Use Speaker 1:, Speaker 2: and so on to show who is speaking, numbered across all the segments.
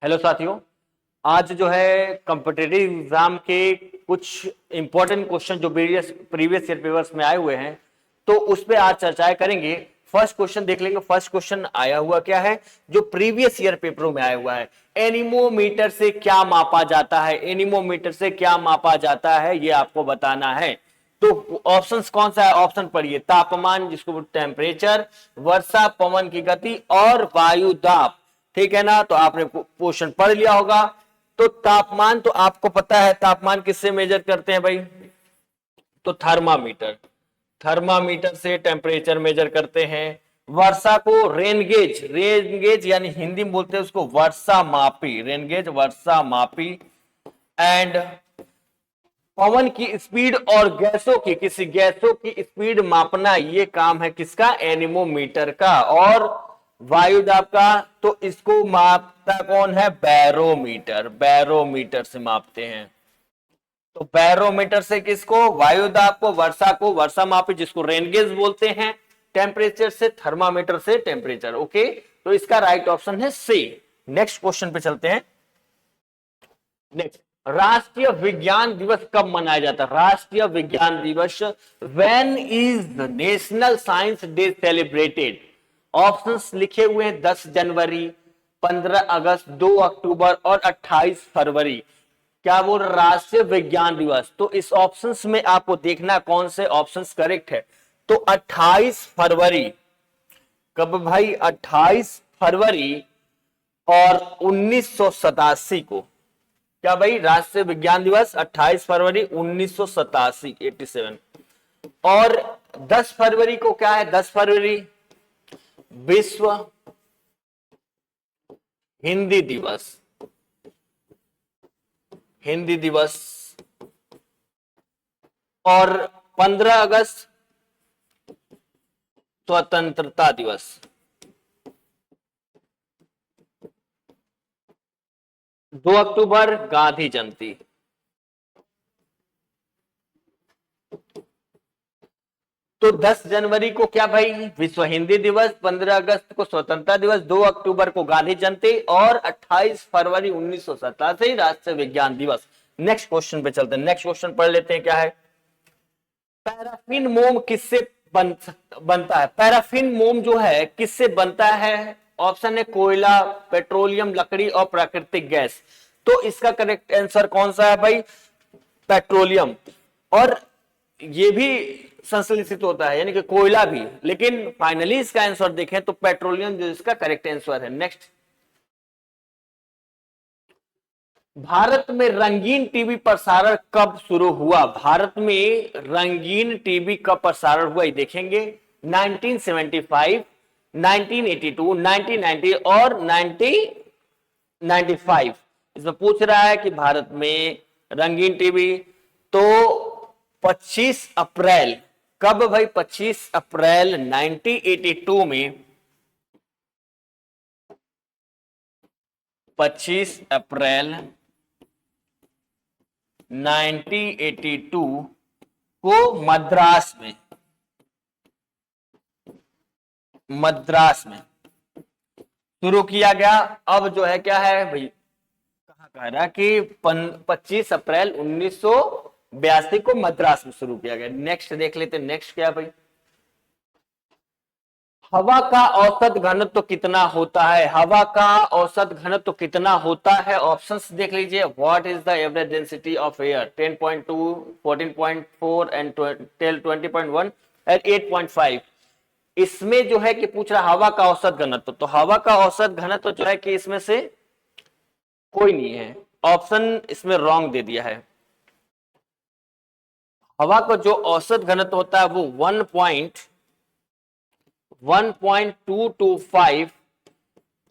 Speaker 1: Hello साथियों, आज जो है कॉम्पिटिटिव एग्जाम के कुछ इंपॉर्टेंट क्वेश्चन जो प्रीवियस ईयर पेपर्स में आए हुए हैं, तो उस पे आज चर्चाएं करेंगे। फर्स्ट क्वेश्चन देख लेंगे। फर्स्ट क्वेश्चन आया हुआ क्या है जो प्रीवियस ईयर पेपरों में आया हुआ है। एनीमोमीटर से क्या मापा जाता है? एनीमोमीटर से क्या मापा जाता है ये आपको बताना है। तो ऑप्शंस कौन सा है? ऑप्शन पढ़िए। तापमान, जिसको टेम्परेचर, वर्षा, पवन की गति और वायु दाब। ठीक है ना? तो आपने क्वेश्चन पढ़ लिया होगा। तो तापमान तो आपको पता है, तापमान किससे मेजर करते हैं भाई? तो थर्मामीटर, थर्मामीटर से टेम्परेचर मेजर करते हैं। वर्षा को रेनगेज, रेनगेज यानी हिंदी में बोलते हैं उसको वर्षा मापी, रेनगेज वर्षा मापी। एंड पवन की स्पीड और गैसों की, किसी गैसों की स्पीड मापना, ये काम है किसका? एनीमोमीटर का। और वायु दाब का तो इसको मापता कौन है? बैरोमीटर, बैरोमीटर से मापते हैं। तो बैरोमीटर से किसको? वायु दाब को, वर्षा को वर्षा मापी जिसको रेनगेज बोलते हैं। टेम्परेचर से थर्मामीटर से टेम्परेचर। ओके, तो इसका राइट ऑप्शन है सी। नेक्स्ट क्वेश्चन पे चलते हैं। नेक्स्ट, राष्ट्रीय विज्ञान दिवस कब मनाया जाता है? राष्ट्रीय विज्ञान दिवस, when is national science day celebrated? Options लिखे हुए हैं 10 जनवरी, 15 अगस्त, 2 अक्टूबर और 28 फरवरी। क्या बोल? राष्ट्रीय विज्ञान दिवस। तो इस ऑप्शंस में आपको देखना कौन से ऑप्शंस करेक्ट है। तो 28 फरवरी। कब भाई? 28 फरवरी और 1987 को। क्या भाई? राष्ट्रीय विज्ञान दिवस 28 फरवरी 1987, 87। और 10 फरवरी को क्या है? 10 फरवरी विश्व हिंदी दिवस, हिंदी दिवस। और 15 अगस्त स्वतंत्रता दिवस। 2 अक्टूबर गांधी जयंती। तो 10 जनवरी को क्या भाई? विश्व हिंदी दिवस, 15 अगस्त को स्वतंत्रता दिवस, 2 अक्टूबर को गांधी जयंती और 28 फरवरी 1987 राष्ट्रीय विज्ञान दिवस। नेक्स्ट क्वेश्चन पे चलते हैं। नेक्स्ट क्वेश्चन पढ़ लेते हैं। क्या है? पैराफिन मोम किससे बनता है? पैराफिन मोम जो है किससे बनता है? ऑप्शन है कोयला, पेट्रोलियम, लकड़ी और प्राकृतिक गैस। तो इसका करेक्ट आंसर कौन सा है भाई? पेट्रोलियम। और ये भी संश्लेषित होता है, यानी कि कोयला भी, लेकिन फाइनली इसका आंसर देखें तो पेट्रोलियम जो इसका करेक्ट आंसर है। नेक्स्ट, भारत में रंगीन टीवी प्रसारण कब शुरू हुआ? भारत में रंगीन टीवी कब प्रसारण हुआ ये देखेंगे। 1975, 1982, 1990 और 1995। इसमें पूछ रहा है कि भारत में रंगीन टीवी। तो 25 अप्रैल, कब भाई? 25 अप्रैल 1982 में, 25 अप्रैल 1982 को मद्रास में, मद्रास में शुरू किया गया। अब जो है क्या है भाई, कहा कह रहा कि 25 अप्रैल 1982 को मद्रास में शुरू किया गया। नेक्स्ट देख लेते हैं। नेक्स्ट क्या भाई? हवा का औसत घनत्व कितना होता है? हवा का औसत घनत्व कितना होता है? ऑप्शंस देख लीजिए। What is the average density of air? 10.2, 14.4 and 20.1 and 8.5। इसमें जो है कि पूछ रहा हवा का औसत घनत्व, तो हवा का औसत घनत्व जो है कि इसमें से कोई नहीं है। ऑप्शन इसमें रॉन्ग दे दिया है। हवा का जो औसत घनत्व होता है वो 1.225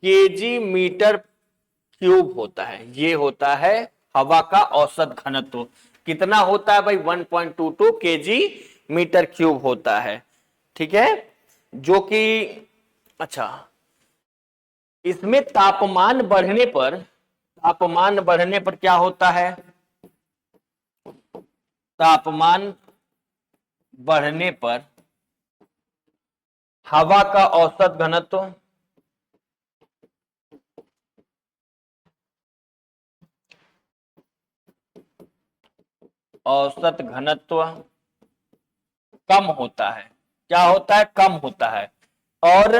Speaker 1: केजी मीटर क्यूब होता है। ये होता है हवा का औसत घनत्व। कितना होता है भाई? 1.22 केजी मीटर क्यूब होता है। ठीक है, जो कि अच्छा, इसमें तापमान बढ़ने पर, तापमान बढ़ने पर क्या होता है? तापमान बढ़ने पर हवा का औसत घनत्व औसत घनत्व कम होता है। क्या होता है? कम होता है। और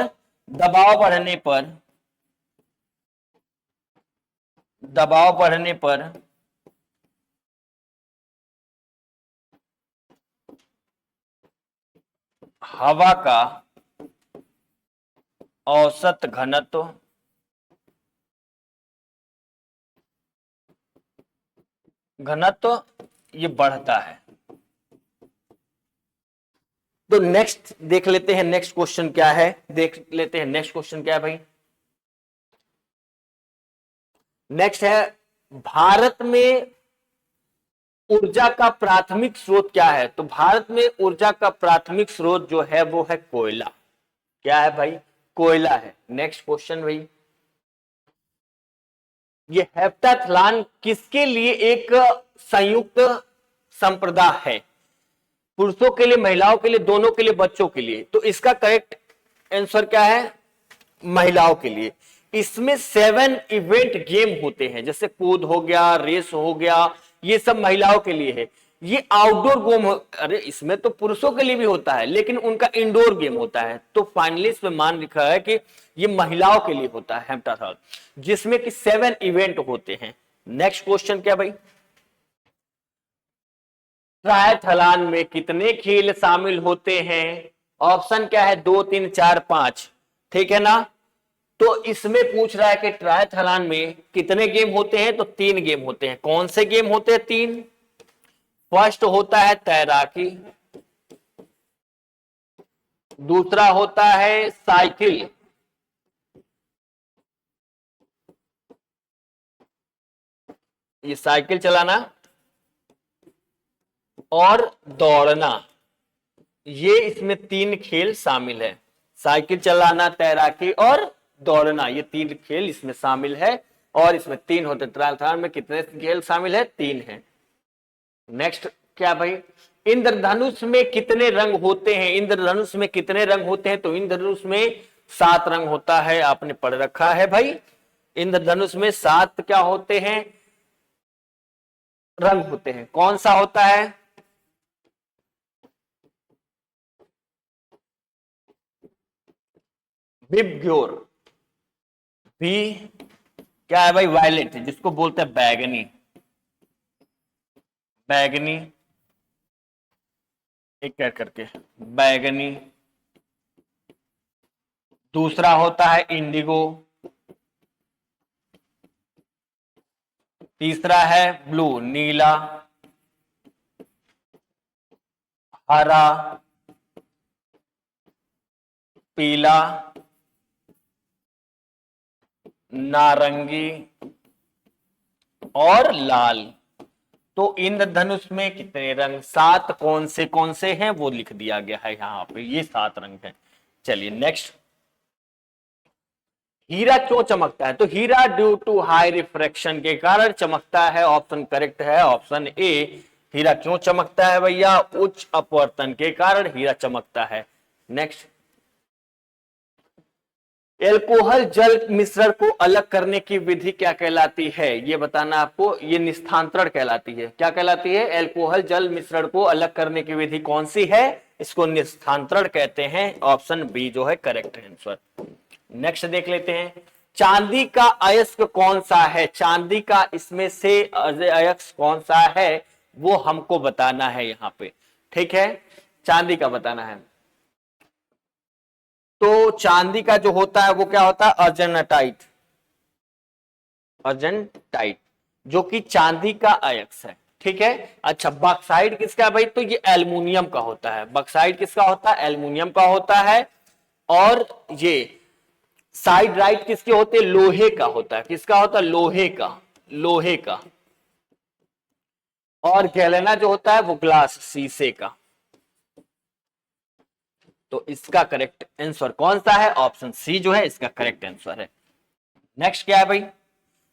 Speaker 1: दबाव बढ़ने पर, दबाव बढ़ने पर हवा का औसत घनत्व ये बढ़ता है। तो नेक्स्ट देख लेते हैं, नेक्स्ट क्वेश्चन क्या है, देख लेते हैं नेक्स्ट क्वेश्चन क्या है भाई। नेक्स्ट है, भारत में ऊर्जा का प्राथमिक स्रोत क्या है? तो भारत में ऊर्जा का प्राथमिक स्रोत जो है वो है कोयला। क्या है भाई? कोयला है। नेक्स्ट क्वेश्चन भाई, ये हेप्टाथलॉन किसके लिए एक संयुक्त संप्रदा है? पुरुषों के लिए, महिलाओं के लिए, दोनों के लिए, बच्चों के लिए? तो इसका करेक्ट आंसर क्या है? महिलाओं के लिए। इसमें 7 इवेंट गेम होते हैं, जैसे कूद हो गया, रेस हो गया, ये सब महिलाओं के लिए है। ये आउटडोर गेम, अरे इसमें तो पुरुषों के लिए भी होता है लेकिन उनका इंडोर गेम होता है। तो फाइनली इसमें मान लिखा है कि ये महिलाओं के लिए होता है हेप्टाथलॉन, जिसमें कि 7 इवेंट होते हैं। नेक्स्ट क्वेश्चन क्या भाई, ट्रायथलॉन में कितने खेल शामिल होते हैं? ऑप्शन क्या है? 2, 3, 4, 5। ठीक है ना? तो इसमें पूछ रहा है कि ट्रायथलॉन में कितने गेम होते हैं? तो 3 गेम होते हैं। कौन से गेम होते हैं? 3। फर्स्ट होता है तैराकी, दूसरा होता है साइकिल, ये साइकिल चलाना, और दौड़ना। ये इसमें 3 खेल शामिल है। साइकिल चलाना, तैराकी और दौड़ना, ये 3 खेल इसमें शामिल है। और इसमें 3 होते। ट्रायथलॉन में कितने खेल शामिल है? 3 है। नेक्स्ट क्या भाई, इंद्रधनुष में कितने रंग होते हैं? इंद्रधनुष में कितने रंग होते हैं? तो इंद्रधनुष में 7 रंग होता है। आपने पढ़ रखा है भाई। इंद्रधनुष में 7 क्या होते हैं? रंग होते हैं। कौन सा होता है? विबग्योर। भी क्या है भाई? वायलेट, जिसको बोलते हैं बैगनी। बैगनी, एक कर करके बैगनी। दूसरा होता है इंडिगो। तीसरा है ब्लू, नीला। हरा, पीला, नारंगी और लाल। तो इंद्रधनुष में कितने रंग? 7। कौन से हैं वो लिख दिया गया है यहां पे, ये 7 रंग हैं। चलिए नेक्स्ट, हीरा क्यों चमकता है? तो हीरा ड्यू टू हाई रिफ्रैक्शन के कारण चमकता है। ऑप्शन करेक्ट है, ऑप्शन ए। हीरा क्यों चमकता है भैया? उच्च अपवर्तन के कारण हीरा चमकता है। नेक्स्ट, एल्कोहल जल मिश्रण को अलग करने की विधि क्या कहलाती है? ये बताना आपको। ये निस्थांतरण कहलाती है। क्या कहलाती है? एल्कोहल जल मिश्रण को अलग करने की विधि कौन सी है? इसको निस्थांतरण कहते हैं। ऑप्शन बी जो है करेक्ट आंसर। नेक्स्ट देख लेते हैं, चांदी का अयस्क कौन सा है? चांदी का इसमें से अयस्क कौन सा है वो हमको बताना है यहां पे। ठीक है, चांदी का बताना है। तो चांदी का जो होता है वो क्या होता है? अर्जेंटाइट। अर्जेंटाइट जो कि चांदी का अयस्क है। ठीक है। अच्छा, बॉक्साइट किसका है भाई? तो ये एल्युमिनियम का होता है। बॉक्साइट किसका होता है? एल्युमिनियम का होता है। और ये साइड राइट किसके होते? लोहे का होता है। किसका होता है? लोहे का। लोहे का। और गैलेना जो होता है वो ग्लास, शीशे का। तो इसका करेक्ट आंसर कौन सा है? ऑप्शन सी जो है इसका करेक्ट आंसर है। नेक्स्ट क्या है भाई?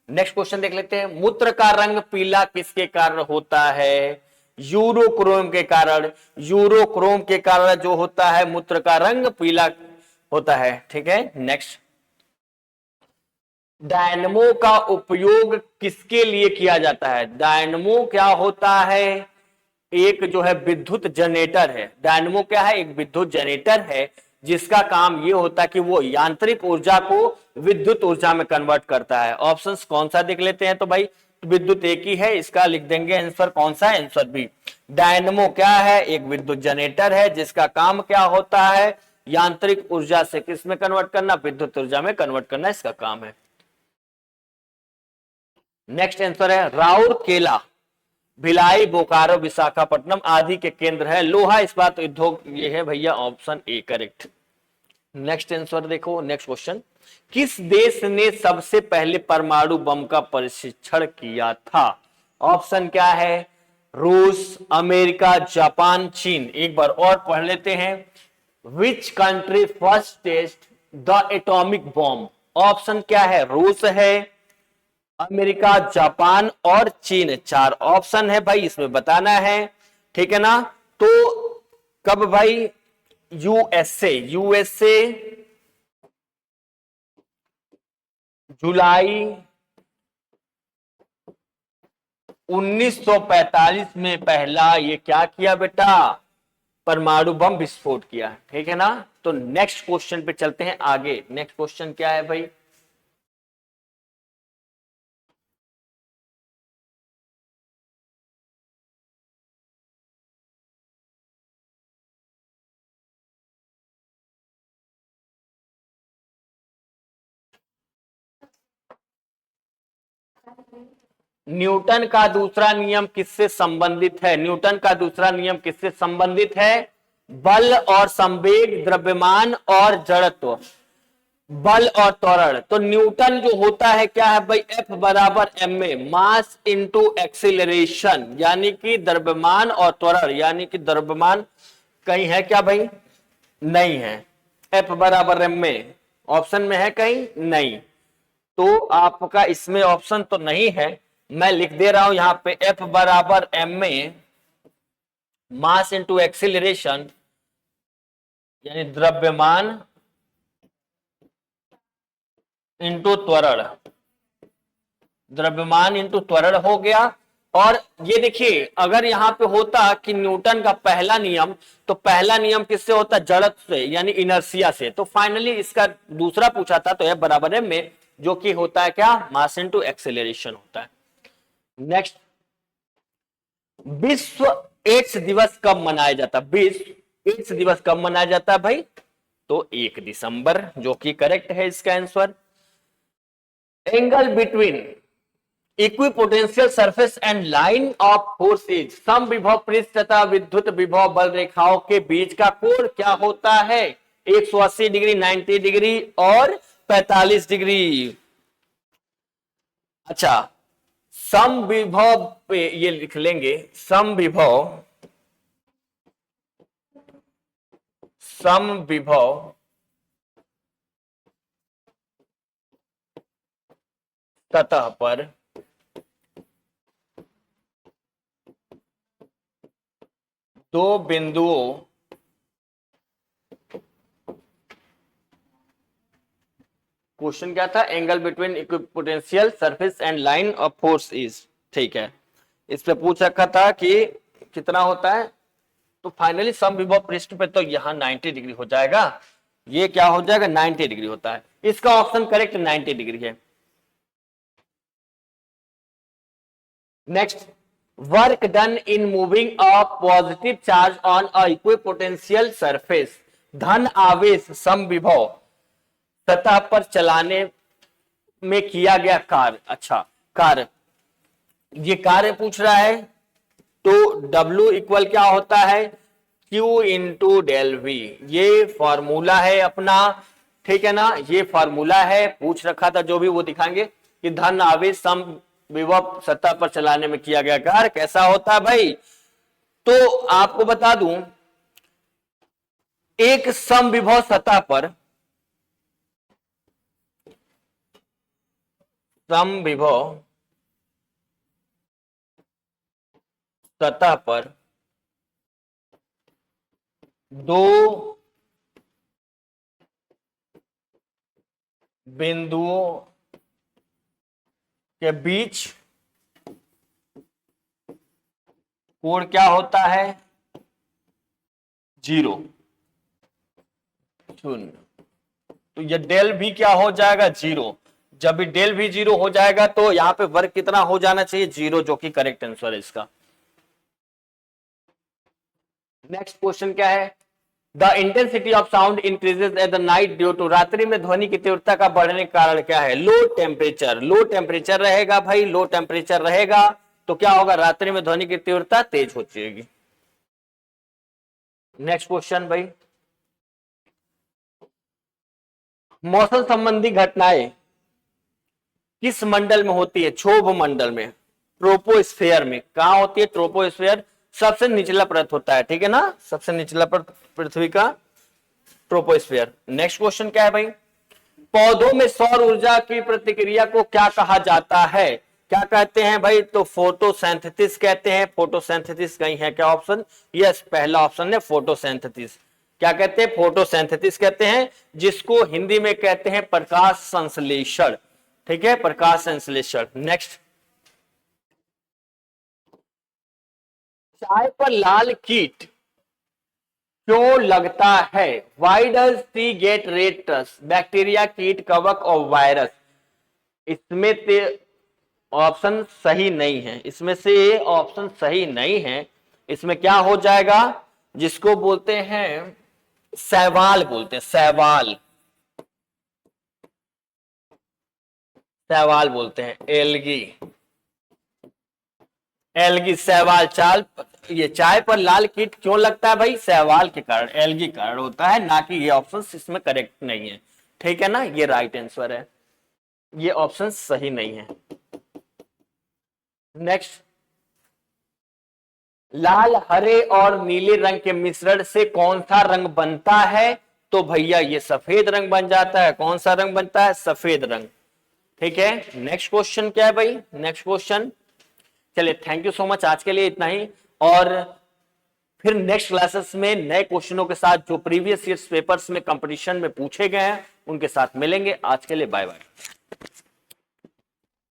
Speaker 1: नेक्स्ट क्वेश्चन देख लेते हैं, मूत्र का रंग पीला किसके कारण होता है? यूरोक्रोम के कारण। यूरोक्रोम के कारण जो होता है मूत्र का रंग पीला होता है। ठीक है। नेक्स्ट, डायनमो का उपयोग किसके लिए किया जाता है? डायनमो क्या होता है? एक जो है विद्युत जनरेटर है। डायनमो क्या है? एक विद्युत जनरेटर है जिसका काम ये होता है कि वो यांत्रिक ऊर्जा को विद्युत ऊर्जा में कन्वर्ट करता है। ऑप्शंस कौन सा देख लेते हैं तो भाई विद्युत एक ही है, इसका लिख देंगे आंसर कौन सा है? Answer B. डायनमो क्या है? एक विद्युत जनरेटर है जिसका काम क्या होता है? यांत्रिक ऊर्जा से किस में कन्वर्ट करना? विद्युत ऊर्जा में कन्वर्ट करना इसका काम है। नेक्स्ट आंसर है राउरकेला भिलाई बोकारो विशाखापट्टनम आदि के केंद्र है लोहा इस्पात उद्योग। ये है भैया option A correct. Next answer देखो, नेक्स्ट क्वेश्चन, किस देश ने सबसे पहले परमाणु बम का परीक्षण किया था? ऑप्शन क्या है? रूस, अमेरिका, जापान, चीन। एक बार और पढ़ लेते हैं। Which country first test the atomic bomb? Option क्या है? रूस है, अमेरिका, जापान और चीन। चार ऑप्शन है भाई, इसमें बताना है, ठीक है ना? तो कब भाई? यूएसए जुलाई 1945 में पहला ये क्या किया बेटा? परमाणु बम विस्फोट किया, ठीक है ना? तो नेक्स्ट क्वेश्चन पे चलते हैं आगे। नेक्स्ट क्वेश्चन क्या है भाई? न्यूटन का दूसरा नियम किससे संबंधित है? न्यूटन का दूसरा नियम किससे संबंधित है? बल और संवेग, द्रव्यमान और जड़त्व, बल और त्वरण। तो न्यूटन जो होता है क्या है भाई? F बराबर ma, मास इंटू एक्सिलरेशन, यानी कि द्रव्यमान और त्वरण, यानी कि द्रव्यमान कहीं है क्या भाई? नहीं है। F बराबर ma ऑप्शन में है कहीं? नहीं। तो आपका इसमें ऑप्शन तो नहीं है, मैं लिख दे रहा हूं यहां पे F बराबर ma, मास इंटू एक्सिलरेशन, यानी द्रव्यमान इंटू त्वरण, द्रव्यमान इंटू त्वरण हो गया। और ये देखिए, अगर यहां पे होता कि न्यूटन का पहला नियम, तो पहला नियम किससे होता? जड़त्व से, यानी इनर्शिया से। तो फाइनली इसका दूसरा पूछा था तो F बराबर है में, जो कि होता है क्या? मास इंटू एक्सेलरेशन होता है। नेक्स्ट, विश्व एड्स दिवस कब मनाया जाता? विश्व एड्स दिवस कब मनाया जाता है भाई? तो 1 दिसंबर, जो कि करेक्ट है इसका answer. Angle between equipotential surface and line of force is, सम विभव पृष्ठ तथा विद्युत विभव बल रेखाओं के बीच का कोण क्या होता है? 180 डिग्री, 90 डिग्री और 45 डिग्री। अच्छा, सम विभव पे ये लिख लेंगे, सम विभव सतह पर दो बिंदुओं क्वेश्चन क्या था? Angle between equipotential surface and line of force is, ठीक है। इस पे पूछ रखा था कि कितना होता है, तो फाइनली सम विभव पृष्ठ पे तो यहां 90 डिग्री हो जाएगा, ये क्या हो जाएगा? 90 डिग्री होता है। इसका ऑप्शन करेक्ट 90 डिग्री है। Next, work done in moving a positive charge on a equipotential surface, धन आवेश सम विभव सतह पर चलाने में किया गया कार्य। अच्छा, कार्य, ये कार्य पूछ रहा है, तो W इक्वल क्या होता है? Q इंटू डेल वी, ये फॉर्मूला है अपना, ठीक है ना? ये फॉर्मूला है, पूछ रखा था जो भी वो दिखाएंगे कि धन आवेश सम विभव सतह पर चलाने में किया गया कार्य कैसा होता है भाई? तो आपको बता दूं, एक सम विभव सतह पर, सम विभव सतह पर दो बिंदुओं के बीच कोड क्या होता है? 0 शून्य। तो ये डेल भी क्या हो जाएगा? 0। जब भी डेल भी 0 हो जाएगा तो यहां पे वर्ग कितना हो जाना चाहिए? 0, जो कि करेक्ट आंसर है इसका। नेक्स्ट क्वेश्चन क्या है? The intensity of sound increases at the night due to, रात्रि में ध्वनि की तीव्रता का बढ़ने का कारण क्या है? Low temperature. लो टेम्परेचर रहेगा भाई, लो टेम्परेचर रहेगा तो क्या होगा? रात्रि में ध्वनि की तीव्रता तेज हो जाएगी। नेक्स्ट क्वेश्चन भाई, मौसम संबंधी घटनाएं किस मंडल में होती है? क्षोभ मंडल में, ट्रोपोस्फेयर में। कहां होती है? ट्रोपोस्फेयर सबसे निचला परत होता है, ठीक है ना, सबसे निचला परत पृथ्वी का ट्रोपोस्फेयर। नेक्स्ट क्वेश्चन क्या है भाई? पौधों में सौर ऊर्जा की प्रतिक्रिया को क्या कहा जाता है? क्या कहते हैं भाई? तो फोटोसिंथेसिस कहते हैं। फोटोसिंथेसिस कहीं है क्या ऑप्शन? यस, पहला ऑप्शन है फोटोसिंथेसिस। क्या कहते हैं? फोटोसिंथेसिस कहते हैं, जिसको हिंदी में कहते हैं प्रकाश संश्लेषण, ठीक है, प्रकाश संश्लेषण। नेक्स्ट, चाय पर लाल कीट क्यों लगता है? Why does tea get red touch? Bacteria, कीट, कवक और वायरस। इसमें से ऑप्शन सही नहीं है, इसमें से ऑप्शन सही नहीं है। इसमें क्या हो जाएगा? जिसको बोलते हैं शैवाल, बोलते हैं शैवाल, शैवाल बोलते हैं, एलगी, एलगी शैवाल। चाल ये चाय पर लाल कीट क्यों लगता है भाई? शैवाल के कारण, एलगी कारण होता है, ना कि ये ऑप्शन इसमें करेक्ट नहीं है, ठीक है ना, ये राइट आंसर है, ये ऑप्शन सही नहीं है। नेक्स्ट, लाल, हरे और नीले रंग के मिश्रण से कौन सा रंग बनता है? तो भैया ये सफेद रंग बन जाता है। कौन सा रंग बनता है? सफेद रंग, ठीक है। नेक्स्ट क्वेश्चन क्या है भाई? नेक्स्ट क्वेश्चन, चलिए थैंक यू सो मच, आज के लिए इतना ही। और फिर नेक्स्ट क्लासेस में नए क्वेश्चनों के साथ जो प्रीवियस ईयर्स पेपर्स में कंपटीशन में पूछे गए हैं उनके साथ मिलेंगे। आज के लिए बाय बाय।